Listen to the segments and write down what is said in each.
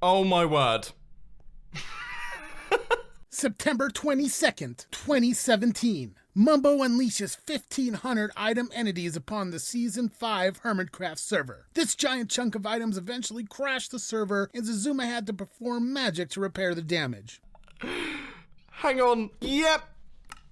Oh my word. September 22nd, 2017. Mumbo unleashes 1,500 item entities upon the Season 5 Hermitcraft server. This giant chunk of items eventually crashed the server, and Zazuma had to perform magic to repair the damage. Hang on. Yep.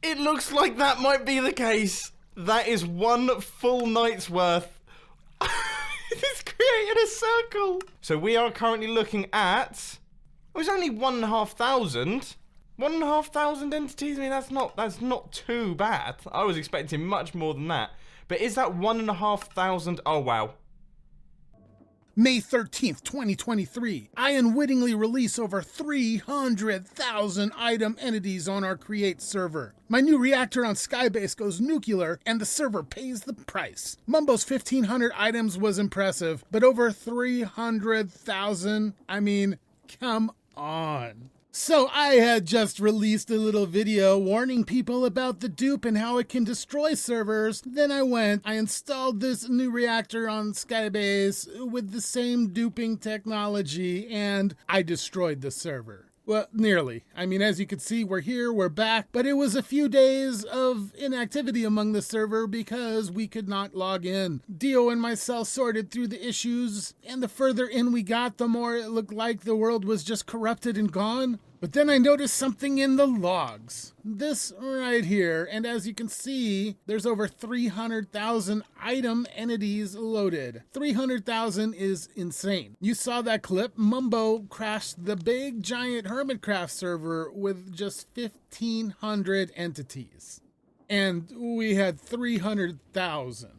It looks like that might be the case. That is one full night's worth. It's created a circle. So we are currently looking at... It was only 1,500. 1,500 entities? I mean, that's not too bad. I was expecting much more than that. But is that 1,500? Oh, wow. May 13th, 2023. I unwittingly release over 300,000 item entities on our Create server. My new reactor on Skybase goes nuclear, and the server pays the price. Mumbo's 1,500 items was impressive, but over 300,000? I mean, come on. So I had just released a little video warning people about the dupe and how it can destroy servers. Then I installed this new reactor on Skybase with the same duping technology, and I destroyed the server. Well, nearly. I mean, as you can see, we're here, we're back, but it was a few days of inactivity among the server because we could not log in. Dio and myself sorted through the issues, and the further in we got, the more it looked like the world was just corrupted and gone. But then I noticed something in the logs. This right here, and as you can see, there's over 300,000 item entities loaded. 300,000 is insane. You saw that clip. Mumbo crashed the big giant Hermitcraft server with just 1,500 entities. And we had 300,000.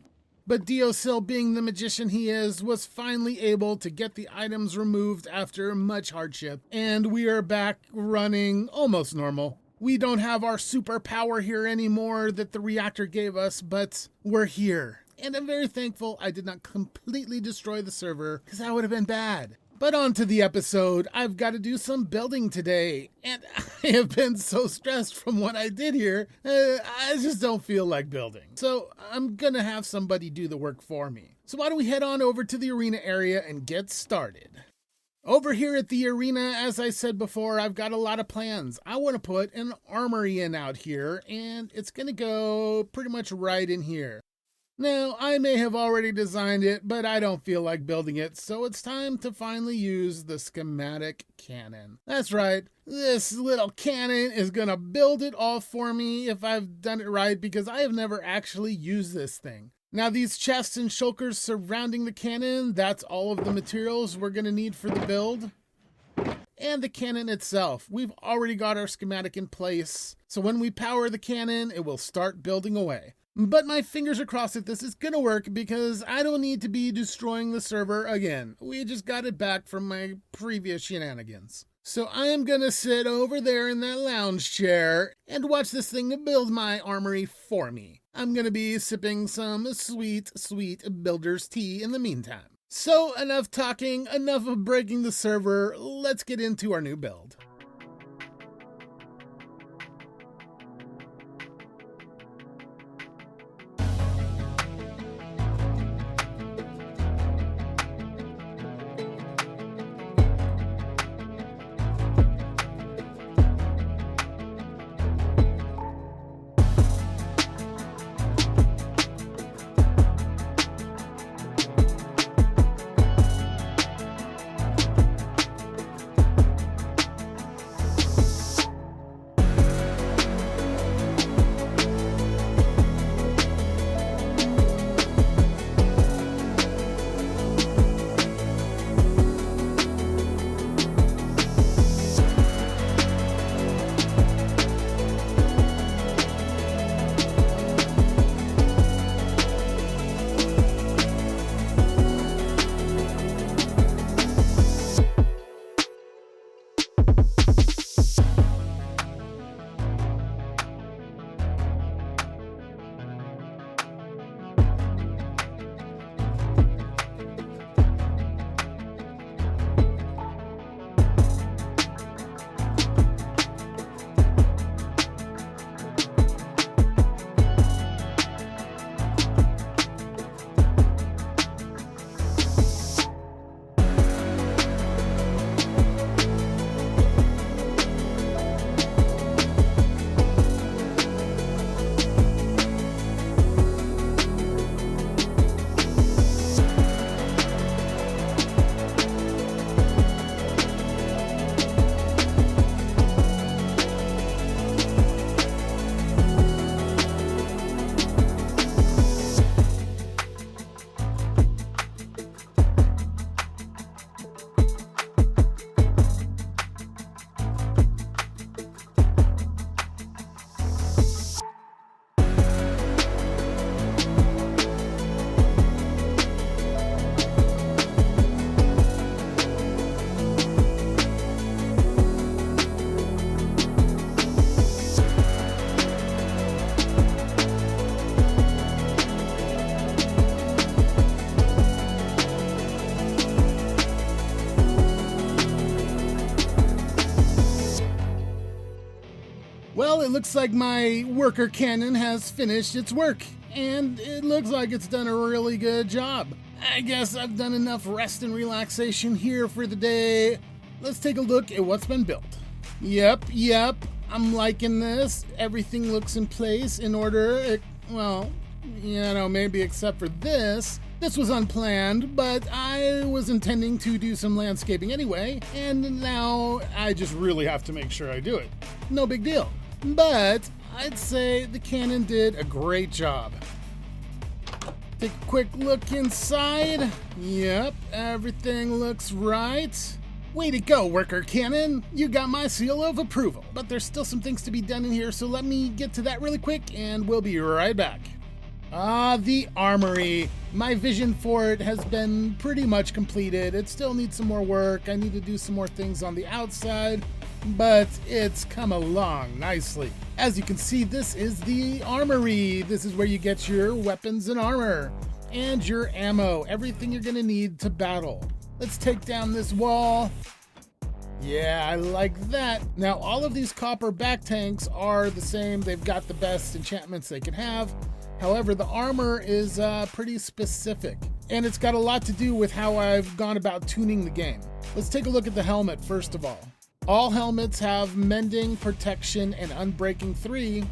But Diosil, being the magician he is, was finally able to get the items removed after much hardship, and we are back running almost normal. We don't have our superpower here anymore that the reactor gave us, but we're here. And I'm very thankful I did not completely destroy the server, because that would have been bad. But on to the episode. I've got to do some building today, and I have been so stressed from what I did here, I just don't feel like building. So I'm gonna have somebody do the work for me. So why don't we head on over to the arena area and get started. Over here at the arena, as I said before, I've got a lot of plans. I want to put an armory in out here, and it's gonna go pretty much right in here. Now, I may have already designed it, but I don't feel like building it, so it's time to finally use the schematic cannon. That's right, this little cannon is gonna build it all for me if I've done it right, because I have never actually used this thing. Now, these chests and shulkers surrounding the cannon, that's all of the materials we're gonna need for the build. And the cannon itself, we've already got our schematic in place, so when we power the cannon, it will start building away. But my fingers are crossed that this is gonna work because I don't need to be destroying the server again. We just got it back from my previous shenanigans. So I am gonna sit over there in that lounge chair and watch this thing build my armory for me. I'm gonna be sipping some sweet, sweet builder's tea in the meantime. So enough talking, enough of breaking the server, let's get into our new build. Well, it looks like my worker cannon has finished its work, and it looks like it's done a really good job. I guess I've done enough rest and relaxation here for the day. Let's take a look at what's been built. Yep, I'm liking this. Everything looks in place, in order. Well, maybe except for this. This was unplanned, but I was intending to do some landscaping anyway, and now I just really have to make sure I do it. No big deal. But I'd say the cannon did a great job. Take a quick look inside. Yep, everything looks right. Way to go, worker cannon. You got my seal of approval. But there's still some things to be done in here, so let me get to that really quick and we'll be right back. The Armory. My vision for it has been pretty much completed. It still needs some more work. I need to do some more things on the outside, but it's come along nicely. As you can see, this is the Armory. This is where you get your weapons and armor and your ammo, everything you're gonna need to battle. Let's take down this wall. Yeah, I like that. Now, all of these copper back tanks are the same. They've got the best enchantments they can have. However, the armor is pretty specific, and it's got a lot to do with how I've gone about tuning the game. Let's take a look at the helmet first of all. All helmets have mending, protection, and unbreaking 3,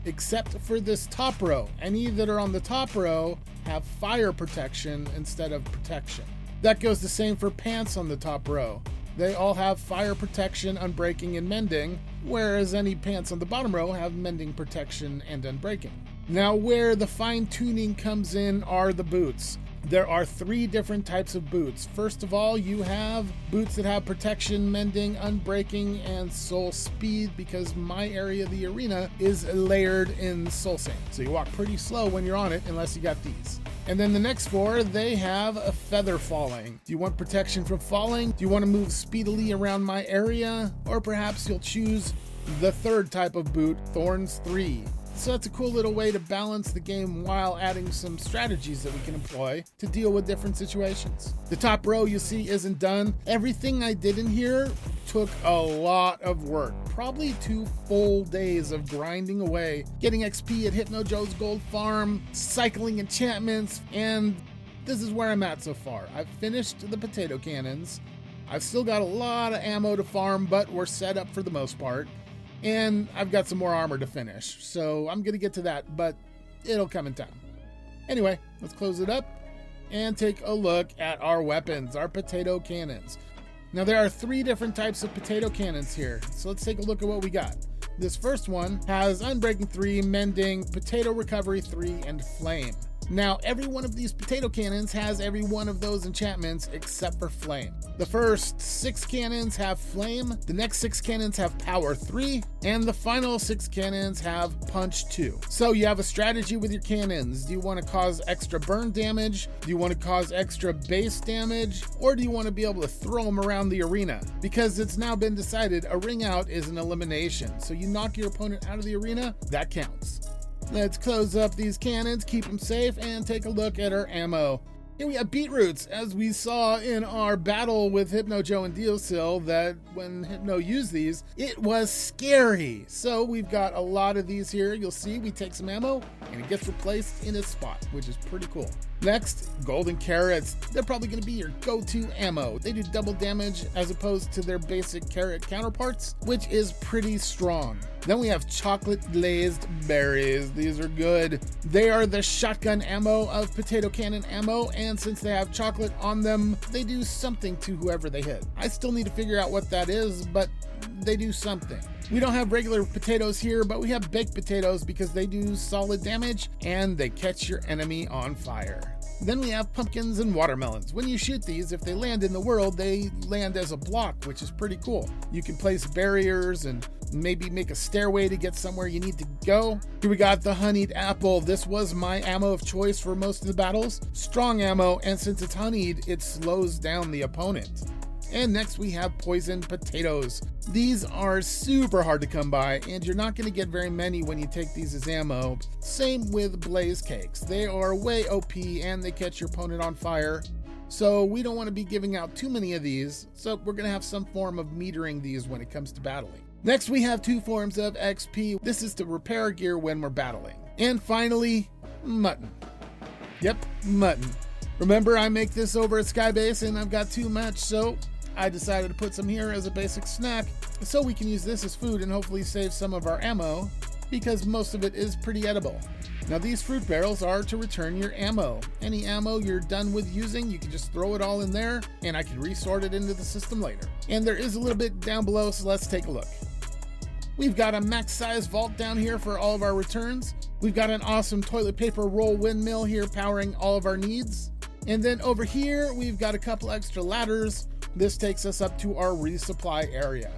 except for this top row. Any that are on the top row have fire protection instead of protection. That goes the same for pants on the top row. They all have fire protection, unbreaking, and mending, whereas any pants on the bottom row have mending, protection, and unbreaking. Now, where the fine tuning comes in are the boots. There are 3 different types of boots. First of all, you have boots that have protection, mending, unbreaking, and soul speed, because my area of the arena is layered in soul sand. So you walk pretty slow when you're on it, unless you got these. And then the next 4, they have a feather falling. Do you want protection from falling? Do you want to move speedily around my area? Or perhaps you'll choose the 3rd type of boot, Thorns 3. So that's a cool little way to balance the game while adding some strategies that we can employ to deal with different situations. The top row you see isn't done. Everything I did in here took a lot of work. Probably 2 full days of grinding away, getting XP at Hypno Joe's Gold Farm, cycling enchantments, and this is where I'm at so far. I've finished the potato cannons. I've still got a lot of ammo to farm, but we're set up for the most part. And I've got some more armor to finish, so I'm going to get to that, but it'll come in time. Anyway, let's close it up and take a look at our weapons, our potato cannons. Now, there are 3 different types of potato cannons here, so let's take a look at what we got. This first one has Unbreaking 3, Mending, Potato Recovery 3, and Flame. Now, every one of these potato cannons has every one of those enchantments except for Flame. The first 6 cannons have Flame, the next 6 cannons have Power 3, and the final 6 cannons have Punch 2. So you have a strategy with your cannons. Do you want to cause extra burn damage? Do you want to cause extra base damage? Or do you want to be able to throw them around the arena? Because it's now been decided a ring out is an elimination. So you knock your opponent out of the arena, that counts. Let's close up these cannons, keep them safe, and take a look at our ammo. Here we have beetroots, as we saw in our battle with Hypno Joe and Deosil, that when Hypno used these, it was scary. So we've got a lot of these here. You'll see we take some ammo, and it gets replaced in its spot, which is pretty cool. Next, golden carrots. They're probably going to be your go-to ammo. They do double damage as opposed to their basic carrot counterparts, which is pretty strong. Then we have chocolate glazed berries. These are good. They are the shotgun ammo of potato cannon ammo, and since they have chocolate on them, they do something to whoever they hit. I still need to figure out what that is, but they do something. We don't have regular potatoes here, but we have baked potatoes because they do solid damage and they catch your enemy on fire. Then we have pumpkins and watermelons. When you shoot these, if they land in the world, they land as a block, which is pretty cool. You can place barriers and maybe make a stairway to get somewhere you need to go. Here we got the honeyed apple. This was my ammo of choice for most of the battles. Strong ammo, and since it's honeyed, it slows down the opponent. And next we have poisoned potatoes. These are super hard to come by, and you're not going to get very many when you take these as ammo. Same with blaze cakes. They are way OP and they catch your opponent on fire. So we don't want to be giving out too many of these, so we're going to have some form of metering these when it comes to battling. Next, we have 2 forms of XP. This is to repair gear when we're battling. And finally, mutton. Yep, mutton. Remember, I make this over at Skybase and I've got too much, so I decided to put some here as a basic snack so we can use this as food and hopefully save some of our ammo, because most of it is pretty edible. Now these fruit barrels are to return your ammo. Any ammo you're done with using, you can just throw it all in there and I can resort it into the system later. And there is a little bit down below, so let's take a look. We've got a max size vault down here for all of our returns. We've got an awesome toilet paper roll windmill here powering all of our needs. And then over here, we've got a couple extra ladders. This takes us up to our resupply area.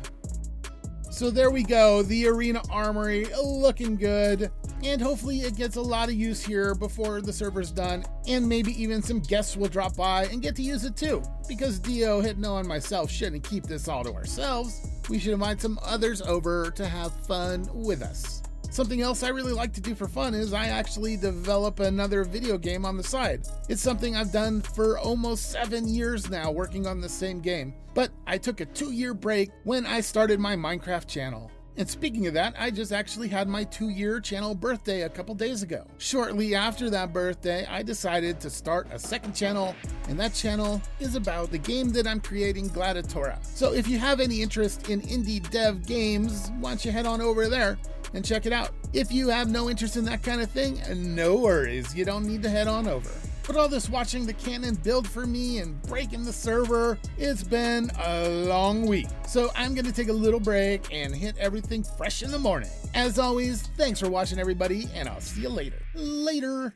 So there we go, the arena armory looking good. And hopefully it gets a lot of use here before the server's done. And maybe even some guests will drop by and get to use it too. Because Dio, Hypno, and myself shouldn't keep this all to ourselves. We should invite some others over to have fun with us. Something else I really like to do for fun is I actually develop another video game on the side. It's something I've done for almost 7 years now, working on the same game. But I took a 2-year break when I started my Minecraft channel. And speaking of that, I just actually had my 2-year channel birthday a couple days ago. Shortly after that birthday, I decided to start a second channel, and that channel is about the game that I'm creating, Gladatora. So if you have any interest in indie dev games, why don't you head on over there and check it out. If you have no interest in that kind of thing, no worries, you don't need to head on over. But all this watching the cannon build for me and breaking the server, it's been a long week. So I'm gonna take a little break and hit everything fresh in the morning. As always, thanks for watching everybody, and I'll see you later. Later.